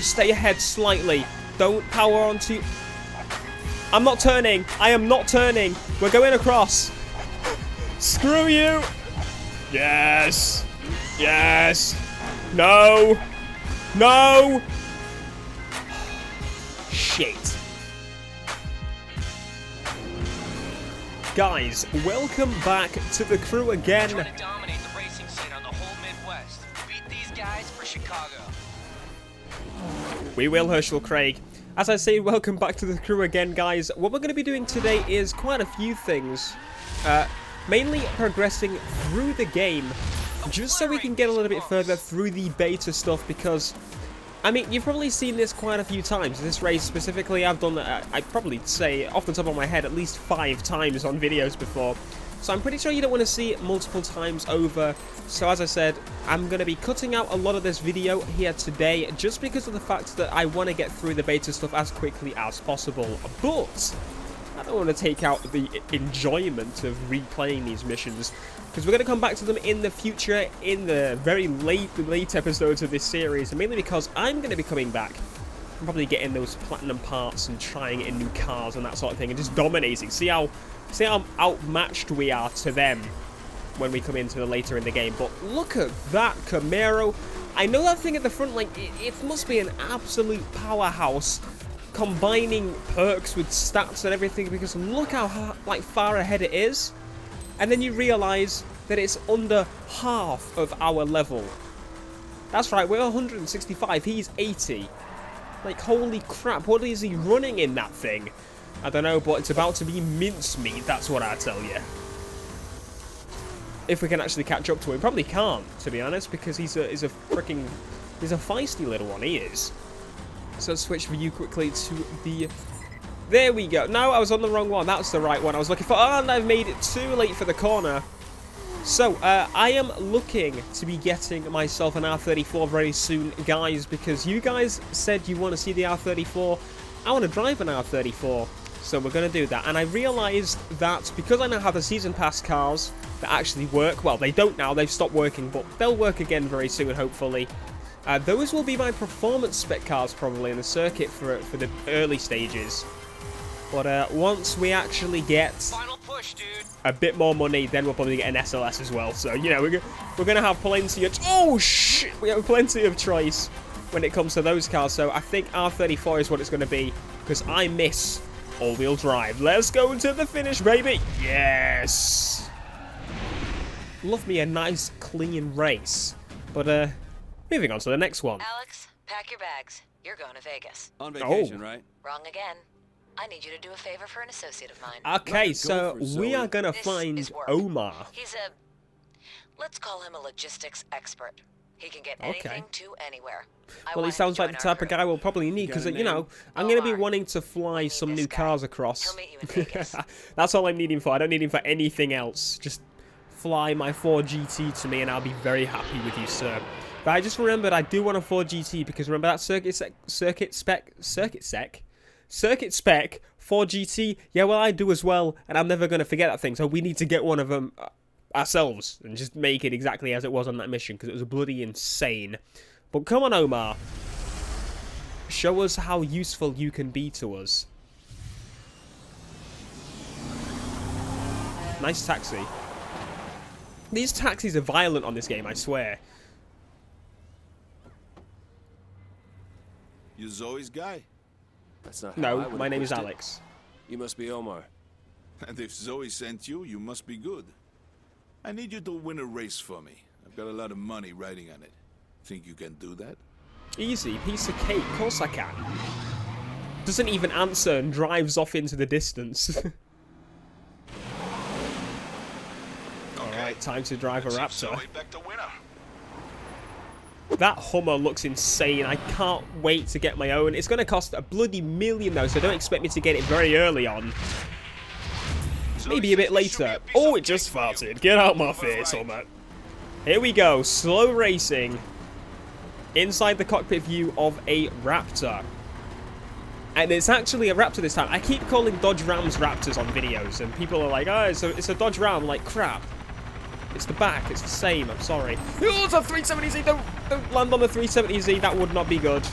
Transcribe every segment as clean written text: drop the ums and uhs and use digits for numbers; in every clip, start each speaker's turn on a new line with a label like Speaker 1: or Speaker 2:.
Speaker 1: Just stay ahead slightly. Don't power onto... I'm not turning. I am not turning. We're going across. Screw you. Yes. Yes. No. No. Shit. Guys, welcome back to the crew again.
Speaker 2: Trying to dominate the racing scene on the whole Midwest. Beat these guys for Chicago.
Speaker 1: We will, Herschel Craig. As I say, welcome back to the crew again, guys. What we're going to be doing today is quite a few things. Mainly progressing through the game, just so we can get a little bit further through the beta stuff, because, I mean, you've probably seen this quite a few times. This race specifically, I've done, I'd probably say, off the top of my head, at least 5 times on videos before. So I'm pretty sure you don't want to see it multiple times over. So as I said, I'm going to be cutting out a lot of this video here today, just because of the fact that I want to get through the beta stuff as quickly as possible. But I don't want to take out the enjoyment of replaying these missions, because we're going to come back to them in the future, in the very late episodes of this series, and mainly because I'm going to be coming back and probably getting those platinum parts and trying it in new cars and that sort of thing, and just dominating. See how outmatched we are to them when we come into later in the game. But look at that Camaro. I know that thing at the front, like, it must be an absolute powerhouse, combining perks with stats and everything, because look how like far ahead it is, and then you realize that it's under half of our level. That's right, we're 165, he's 80. Like, holy crap, what is he running in that thing? I don't know, but it's about to be mincemeat, that's what I tell you. If we can actually catch up to him. Probably can't, to be honest, because he's a feisty little one, he is. So let's switch view quickly to the... There we go. No, I was on the wrong one. That's the right one I was looking for. Oh, and I've made it too late for the corner. So, I am looking to be getting myself an R34 very soon, guys, because you guys said you want to see the R34. I want to drive an R34, so we're going to do that. And I realised that because I now have the Season Pass cars that actually work, well, they don't now, they've stopped working, but they'll work again very soon, hopefully. Those will be my performance spec cars probably in the circuit for the early stages. But once we actually get
Speaker 2: Final push, dude.
Speaker 1: a bit more money, then we'll probably get an SLS as well. So, you know, we're going to have plenty of... Oh, shit! We have plenty of choice when it comes to those cars. So I think R34 is what it's going to be, because I miss all-wheel drive. Let's go to the finish, baby! Yes! Love me a nice, clean race. But, moving on to the next one.
Speaker 3: Alex, pack your bags. You're going to Vegas.
Speaker 4: On vacation, right?
Speaker 3: Wrong again. I need you to do a favor for an associate of mine.
Speaker 1: Okay, so we are going to
Speaker 3: This
Speaker 1: find
Speaker 3: is work.
Speaker 1: Omar.
Speaker 3: He's a... Let's call him a logistics expert. He can get anything to anywhere.
Speaker 1: Well, he sounds like the type of guy we'll probably need, because, you know, I'm going to be wanting to fly some new cars across.
Speaker 3: He'll meet you in Vegas.
Speaker 1: That's all I'm needing for. I don't need him for anything else. Just fly my 4 GT to me and I'll be very happy with you, sir. But I just remembered I do want a 4 GT, because remember that circuit spec 4 GT? Yeah, well, I do as well, and I'm never going to forget that thing, so we need to get one of them ourselves and just make it exactly as it was on that mission, because it was bloody insane. But come on, Omar. Show us how useful you can be to us. Nice taxi. These taxis are violent on this game, I swear.
Speaker 4: You Zoe's guy?
Speaker 5: That's not how I
Speaker 1: No,
Speaker 5: would've
Speaker 1: my name is
Speaker 5: wished it.
Speaker 1: Alex.
Speaker 5: You must be Omar.
Speaker 4: And if Zoe sent you, you must be good. I need you to win a race for me. I've got a lot of money riding on it. Think you can do that?
Speaker 1: Easy, piece of cake, of course I can. Doesn't even answer and drives off into the distance. Alright, time to drive a Raptor.
Speaker 4: Zoe back to winner.
Speaker 1: That Hummer looks insane. I can't wait to get my own. It's going to cost a bloody million though, so don't expect me to get it very early on. Maybe a bit later. Oh, it just farted. Get out my face, Omar. Here we go. Slow racing. Inside the cockpit view of a Raptor. And it's actually a Raptor this time. I keep calling Dodge Rams Raptors on videos, and people are like, oh, it's a Dodge Ram. I'm like, crap. It's the back. It's the same. I'm sorry. Oh, it's a 370Z. Don't land on the 370Z. That would not be good.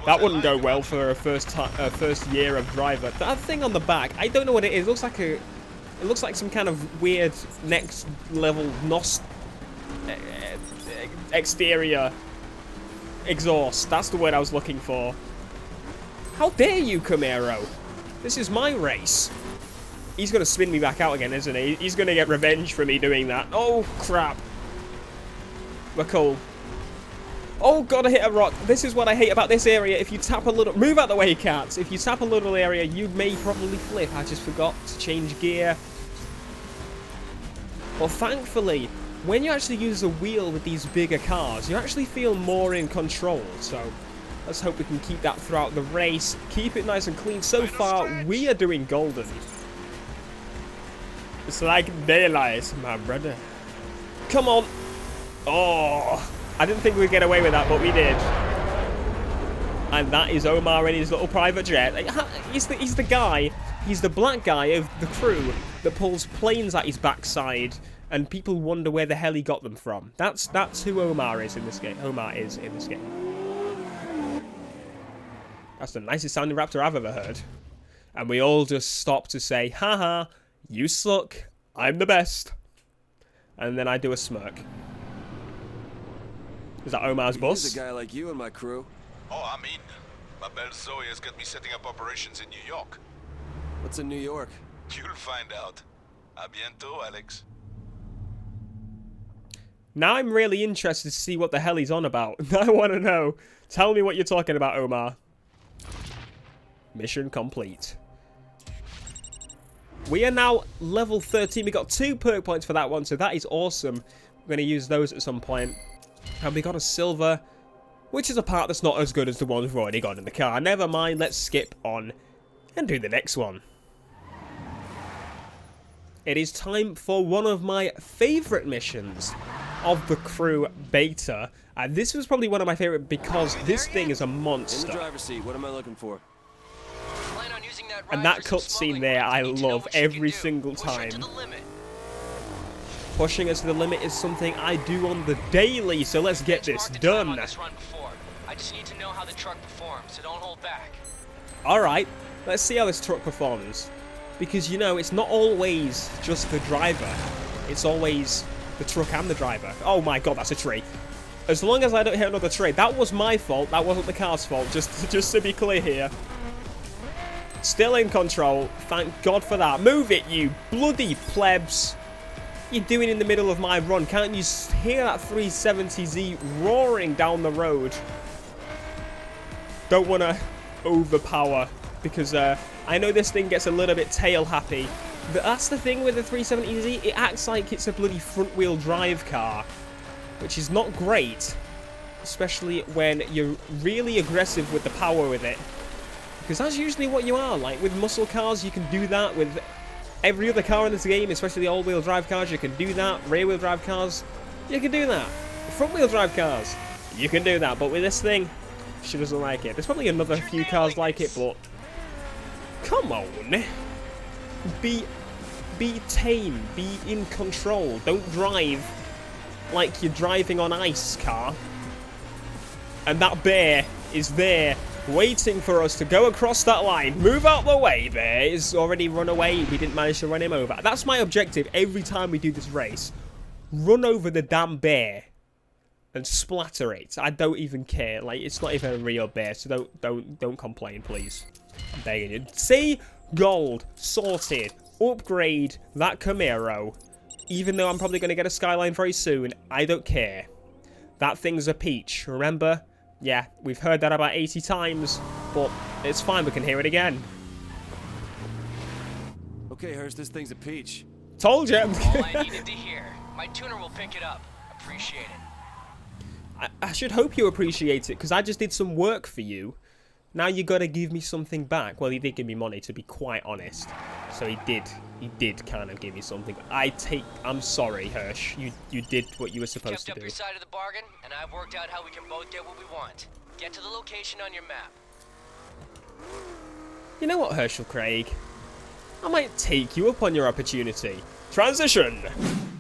Speaker 1: That wouldn't go well for a first year of driver. That thing on the back, I don't know what it is. It looks like some kind of weird next level exterior exhaust. That's the word I was looking for. How dare you, Camaro? This is my race. He's going to spin me back out again, isn't he? He's going to get revenge for me doing that. Oh, crap. We're cool. Oh, God, I hit a rock. This is what I hate about this area. If you tap a little... Move out the way, cats. If you tap a little area, you may probably flip. I just forgot to change gear. Well, thankfully, when you actually use a wheel with these bigger cars, you actually feel more in control. So, let's hope we can keep that throughout the race. Keep it nice and clean. So far, we are doing golden. It's like daylight, my brother. Come on. Oh, I didn't think we'd get away with that, but we did. And that is Omar in his little private jet. He's the guy, he's the black guy of the crew that pulls planes at his backside, and people wonder where the hell he got them from. That's who Omar is in this game. That's the nicest sounding Raptor I've ever heard. And we all just stop to say, haha, you suck, I'm the best. And then I do a smirk. Is that Omar's bus?
Speaker 5: There's a guy like you in my crew.
Speaker 4: Oh, I'm in. My belle Zoe has got me setting up operations in New York.
Speaker 5: What's in New York?
Speaker 4: You'll find out. A bientôt, Alex.
Speaker 1: Now I'm really interested to see what the hell he's on about. I want to know. Tell me what you're talking about, Omar. Mission complete. We are now level 13. We got 2 perk points for that one, so that is awesome. We're going to use those at some point. And we got a silver, which is a part that's not as good as the ones we've already got in the car. Never mind, let's skip on and do the next one. It is time for one of my favourite missions of the crew beta. And this was probably one of my favourite because this thing is a monster.
Speaker 5: In the driver's seat, what am I looking for?
Speaker 1: And that cutscene there, I love every single time. Pushing us to the limit is something I do on the daily, so let's get this done.
Speaker 2: I just need to know how the truck performs, so don't hold back.
Speaker 1: Alright, let's see how this truck performs. Because, you know, it's not always just the driver. It's always the truck and the driver. Oh my god, that's a tree. As long as I don't hit another tree. That was my fault, that wasn't the car's fault, just to be clear here. Still in control, thank god for that. Move it, you bloody plebs. What are you doing in the middle of my run? Can't you hear that 370Z roaring down the road? Don't want to overpower because I know this thing gets a little bit tail happy. But that's the thing with the 370Z, it acts like it's a bloody front wheel drive car, which is not great, especially when you're really aggressive with the power with it. Because that's usually what you are. Like with muscle cars, you can do that. With every other car in this game, especially the all-wheel drive cars, you can do that. Rear-wheel drive cars, you can do that. Front-wheel drive cars, you can do that. But with this thing, she doesn't like it. There's probably another few cars like it, but come on. Be tame. Be in control. Don't drive like you're driving on ice, car. And that bear is there waiting for us to go across that line. Move out the way, bear. He's already run away. We didn't manage to run him over. That's my objective every time we do this race. Run over the damn bear and splatter it. I don't even care. Like, it's not even a real bear, so don't complain, please. I'm begging you. See? Gold. Sorted. Upgrade that Camaro. Even though I'm probably going to get a Skyline very soon, I don't care. That thing's a peach, remember? Yeah, we've heard that about 80 times, but it's fine, we can hear it again.
Speaker 5: Okay, Hirsch, this thing's a peach.
Speaker 1: Told you.
Speaker 2: All I needed to hear. My tuner will pick it up. Appreciate it.
Speaker 1: I should hope you appreciate it, because I just did some work for you. Now you gotta give me something back. Well, he did give me money, to be quite honest. So he did kind of give me something. I'm sorry, Hirsch. You did what you were supposed to do.
Speaker 2: Kept up your side of the bargain, and I've worked out how we can both get what we want. Get to the location on your map.
Speaker 1: You know what, Herschel Craig? I might take you up on your opportunity. Transition!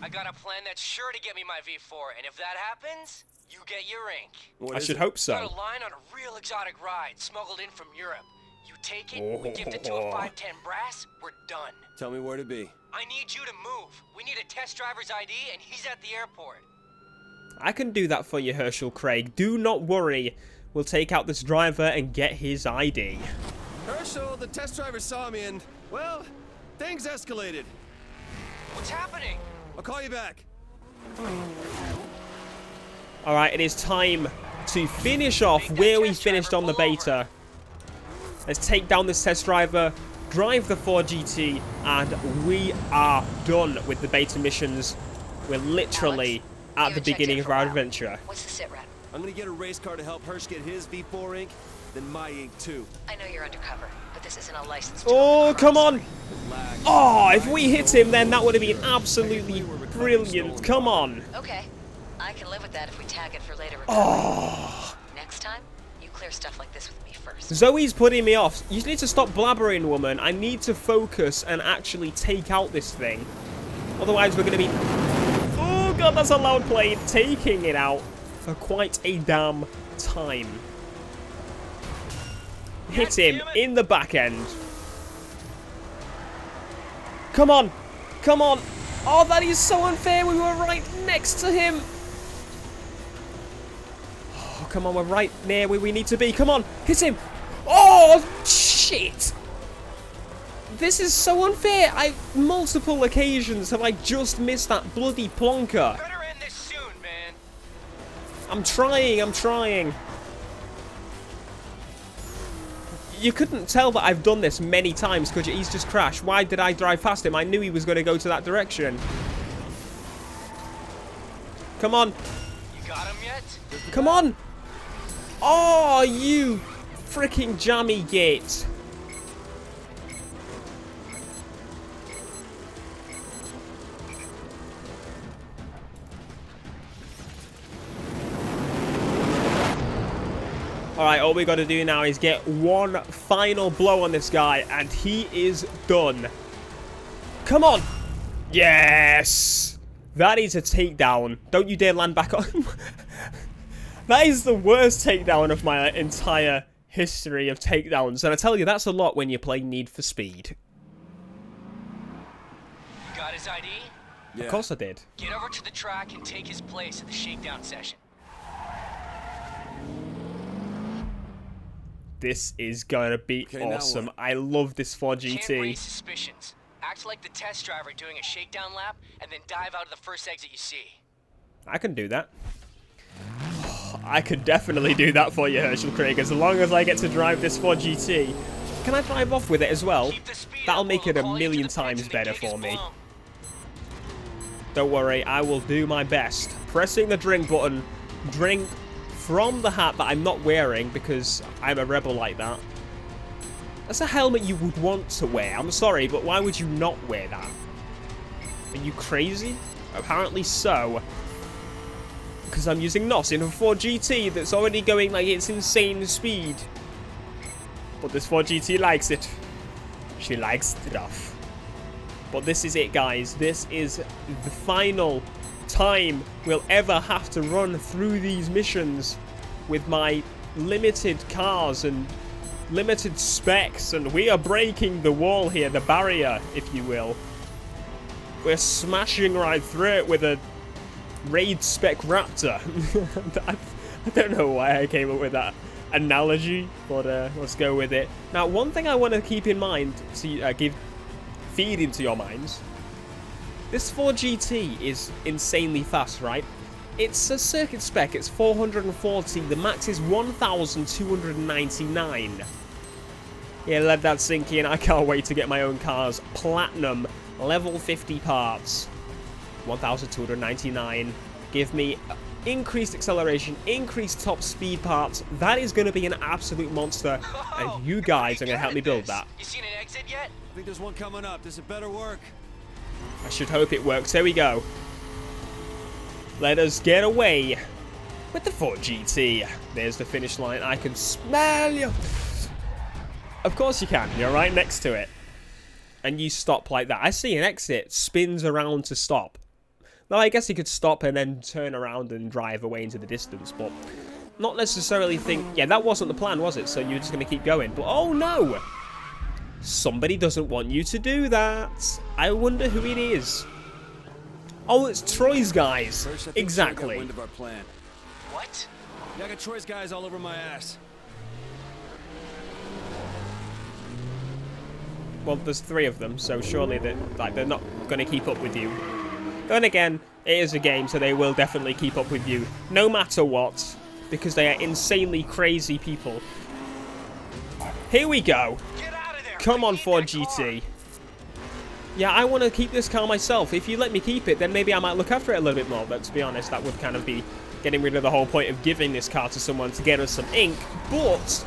Speaker 2: I got a plan that's sure to get me my V4, and if that happens, you get your ink.
Speaker 1: I should hope so.
Speaker 2: Got a line on a real real exotic ride smuggled in from Europe. You take it, we gift it to a 510 brass, we're done.
Speaker 5: Tell me where to be.
Speaker 2: I need you to move. We need a test driver's ID, and he's at the airport.
Speaker 1: I can do that for you, Herschel Craig. Do not worry. We'll take out this driver and get his ID.
Speaker 5: Herschel, the test driver saw me and, well, things escalated.
Speaker 2: What's happening?
Speaker 5: I'll call you back.
Speaker 1: Alright, it is time to finish off where we finished on the beta. Let's take down this test driver, drive the 4GT, and we are done with the beta missions. We're literally at the beginning of our adventure.
Speaker 3: What's the sit rep?
Speaker 5: I'm gonna get a race car to help Hirsch get his V4 ink, then my ink too.
Speaker 3: I know you're undercover, but this isn't a license.
Speaker 1: Oh, come on!
Speaker 5: Lag.
Speaker 1: Oh, if we hit him, then that would have been absolutely brilliant. Come on.
Speaker 3: Okay, I can live with that if we tag it for later recovery.
Speaker 1: Oh.
Speaker 3: Next time, you clear stuff like this with me first.
Speaker 1: Zoe's putting me off. You need to stop blabbering, woman. I need to focus and actually take out this thing. Otherwise, we're going to be... Oh, God, that's a loud plane. Taking it out for quite a damn time. Hit him in the back end. Come on. Come on. Oh, that is so unfair. We were right next to him. Oh, come on. We're right near where we need to be. Come on. Hit him. Oh, shit. This is so unfair. Multiple occasions have I just missed that bloody plonker.
Speaker 2: Better end this soon, man.
Speaker 1: I'm trying. You couldn't tell that I've done this many times because he's just crashed. Why did I drive past him? I knew he was going to go to that direction. Come on.
Speaker 2: You got him yet?
Speaker 1: Come on. Oh, you freaking jammy gate. Alright, all we got to do now is get one final blow on this guy, and he is done. Come on! Yes! That is a takedown. Don't you dare land back on. That is the worst takedown of my entire history of takedowns. And I tell you, that's a lot when you play Need for Speed.
Speaker 2: You got his ID?
Speaker 5: Yeah.
Speaker 1: Of course I did.
Speaker 2: Get over to the track and take his place at the shakedown session.
Speaker 1: This is gonna be awesome. I love this 4GT.
Speaker 2: Can't raise suspicions. Act like the test driver doing a shakedown lap, and then dive out of the first exit you see.
Speaker 1: I can do that. I could definitely do that for you, Herschel Craig, as long as I get to drive this 4GT. Can I drive off with it as well? That'll make it a million times better for me. Don't worry, I will do my best. Pressing the drink button. Drink from the hat that I'm not wearing because I'm a rebel like that. That's a helmet you would want to wear. I'm sorry, but why would you not wear that? Are you crazy? Apparently so. Because I'm using NOS in a 4GT that's already going like it's insane speed. But this 4GT likes it. She likes it off. But this is it, guys. This is the final time we'll ever have to run through these missions with my limited cars and limited specs, and we are breaking the wall here, the barrier, if you will. We're smashing right through it with a raid spec Raptor. I don't know why I came up with that analogy, but let's go with it. Now, one thing I want to keep in mind to feed into your minds. This 4GT is insanely fast, right? It's a circuit spec, it's 440, the max is 1,299. Yeah, let that sink in. I can't wait to get my own cars. Platinum, level 50 parts. 1,299. Give me increased acceleration, increased top speed parts. That is going to be an absolute monster, and you guys are going to help me build that.
Speaker 2: You seen an exit yet?
Speaker 5: I think there's one coming up. This had better work.
Speaker 1: I should hope it works. There we go. Let us get away with the 4GT. There's the finish line. I can smell you. Of course you can. You're right next to it. And you stop like that. I see an exit. Spins around to stop. Now, I guess you could stop and then turn around and drive away into the distance, but not necessarily think, yeah, that wasn't the plan, was it? So you're just going to keep going. But, oh no! Somebody doesn't want you to do that. I wonder who it is. Oh, it's Troy's guys.
Speaker 5: First, I think
Speaker 1: exactly.
Speaker 5: Troy got wind of our plan.
Speaker 2: What?
Speaker 5: Yeah, I got Troy's guys all over my ass.
Speaker 1: Well, there's 3 of them, so surely they're not going to keep up with you. Then again, it is a game, so they will definitely keep up with you, no matter what, because they are insanely crazy people. Here we go.
Speaker 2: Get out of there!
Speaker 1: Come on,
Speaker 2: I need
Speaker 1: Ford
Speaker 2: that car.
Speaker 1: GT. Yeah, I want to keep this car myself. If you let me keep it, then maybe I might look after it a little bit more. But to be honest, that would kind of be getting rid of the whole point of giving this car to someone to get us some ink. But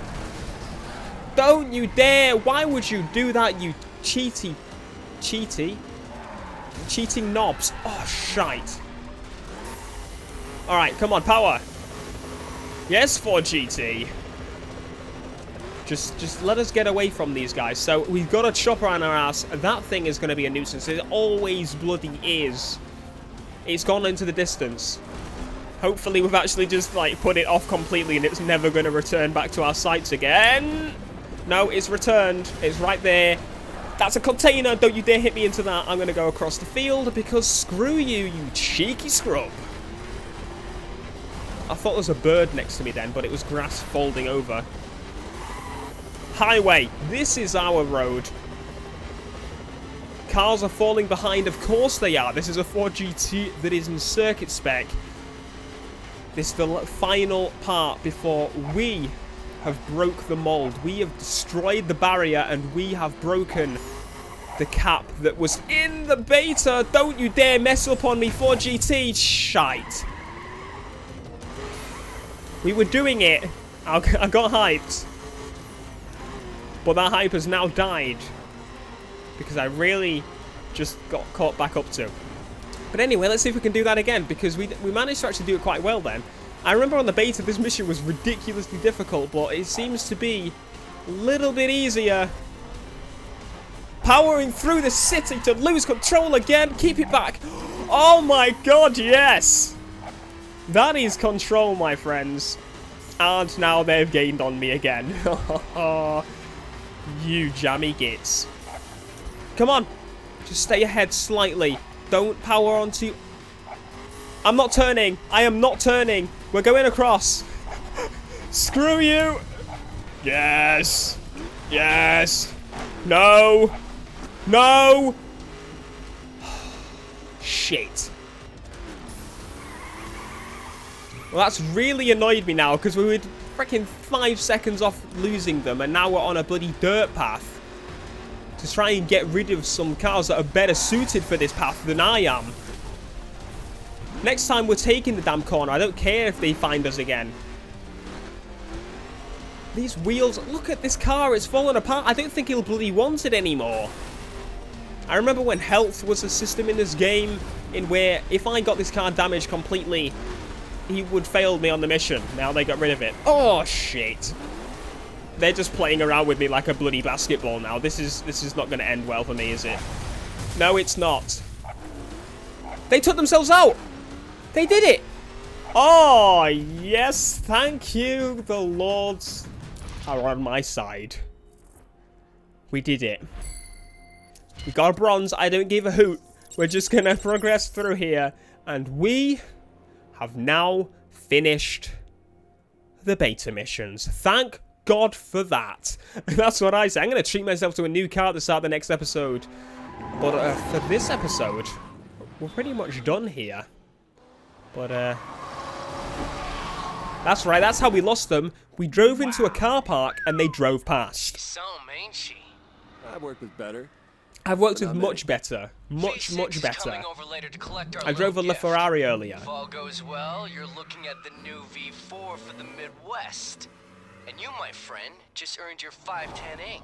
Speaker 1: don't you dare! Why would you do that, you cheating knobs? Oh, shite. Alright, come on, power. Yes, Ford GT. Just let us get away from these guys. So we've got a chopper on our ass. That thing is going to be a nuisance. It always bloody is. It's gone into the distance. Hopefully we've actually just like put it off completely and it's never going to return back to our sights again. No, it's returned. It's right there. That's a container. Don't you dare hit me into that. I'm going to go across the field because screw you, you cheeky scrub. I thought there was a bird next to me then, but it was grass folding over. Highway. This is our road. Cars are falling behind. Of course they are. This is a Ford GT that is in circuit spec. This is the final part before we have broke the mold. We have destroyed the barrier and we have broken the cap that was in the beta. Don't you dare mess up on me, Ford GT. Shite. We were doing it. I got hyped. But that hype has now died. Because I really just got caught back up to. But anyway, let's see if we can do that again. Because we managed to actually do it quite well then. I remember on the beta this mission was ridiculously difficult. But it seems to be a little bit easier. Powering through the city to lose control again. Keep it back. Oh my god, yes. That is control, my friends. And now they've gained on me again. You jammy gits. Come on. Just stay ahead slightly. Don't power onto... I'm not turning. I am not turning. We're going across. Screw you. Yes. Yes. No. No. Shit. Well, that's really annoyed me now, because we were freaking 5 seconds off losing them, and now we're on a bloody dirt path to try and get rid of some cars that are better suited for this path than I am. Next time we're taking the damn corner. I don't care if they find us again. These wheels, look at this car, it's falling apart. I don't think he'll bloody want it anymore. I remember when health was a system in this game, in where if I got this car damaged completely, he would fail me on the mission. Now they got rid of it. Oh, shit. They're just playing around with me like a bloody basketball now. This is not going to end well for me, is it? No, it's not. They took themselves out. They did it. Oh, yes. Thank you. The Lords are on my side. We did it. We got a bronze. I don't give a hoot. We're just going to progress through here. And we have now finished the beta missions. Thank God for that. That's what I say. I'm going to treat myself to a new car at the start of the next episode. But for this episode, we're pretty much done here. But that's right. That's how we lost them. We drove into a car park and they drove past.
Speaker 2: She's some, ain't she?
Speaker 5: I've worked with better.
Speaker 1: I've worked with much better. Much better. I drove a LaFerrari earlier.
Speaker 2: If all goes well, you're looking at the new V4 for the Midwest. And you, my friend, just earned your 510 ink.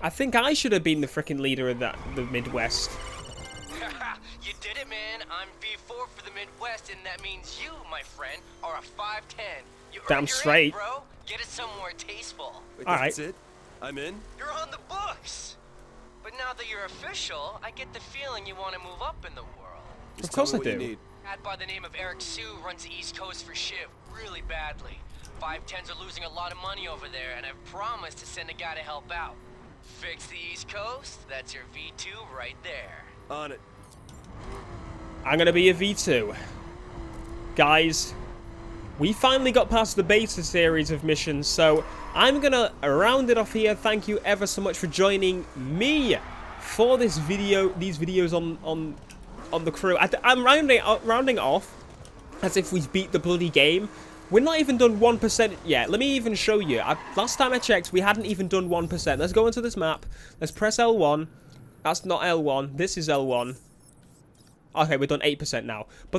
Speaker 1: I think I should have been the freaking leader of the Midwest.
Speaker 2: You did it, man. I'm V4 for the Midwest, and that means you, my friend, are a 510. You
Speaker 1: Damn
Speaker 2: earned your
Speaker 1: straight.
Speaker 2: ink, bro. Get it somewhere tasteful.
Speaker 5: Wait,
Speaker 1: All
Speaker 5: that's
Speaker 1: right.
Speaker 5: it? I'm in?
Speaker 2: You're on the books. But now that you're official, I get the feeling you want to move up in the world.
Speaker 1: Of course I
Speaker 5: Tell me what
Speaker 1: do.
Speaker 5: you need.
Speaker 2: Cat by the name of Eric Sue runs the East Coast for Shiv really badly. 510s are losing a lot of money over there, and I've promised to send a guy to help out. Fix the East Coast, that's your V2 right there.
Speaker 5: On it.
Speaker 1: I'm gonna be a V2. Guys, we finally got past the beta series of missions, so I'm gonna round it off here. Thank you ever so much for joining me for this video, these videos on the crew. I'm rounding off as if we've beat the bloody game. We're not even done 1% yet. Let me even show you. Last time I checked, we hadn't even done 1%. Let's go into this map. Let's press L1. That's not L1. This is L1. Okay, we're done 8% now. But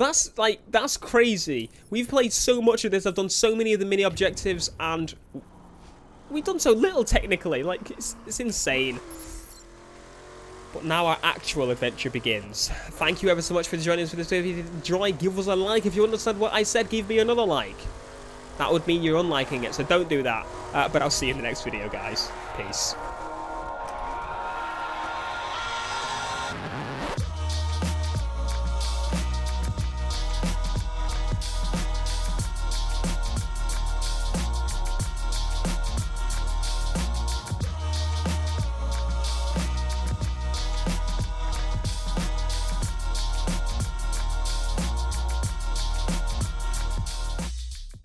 Speaker 1: that's crazy. We've played so much of this. I've done so many of the mini objectives, and we've done so little technically. Like, it's insane. But now our actual adventure begins. Thank you ever so much for joining us for this video. If you enjoy, give us a like. If you understand what I said, give me another like. That would mean you're unliking it, so don't do that. But I'll see you in the next video, guys. Peace.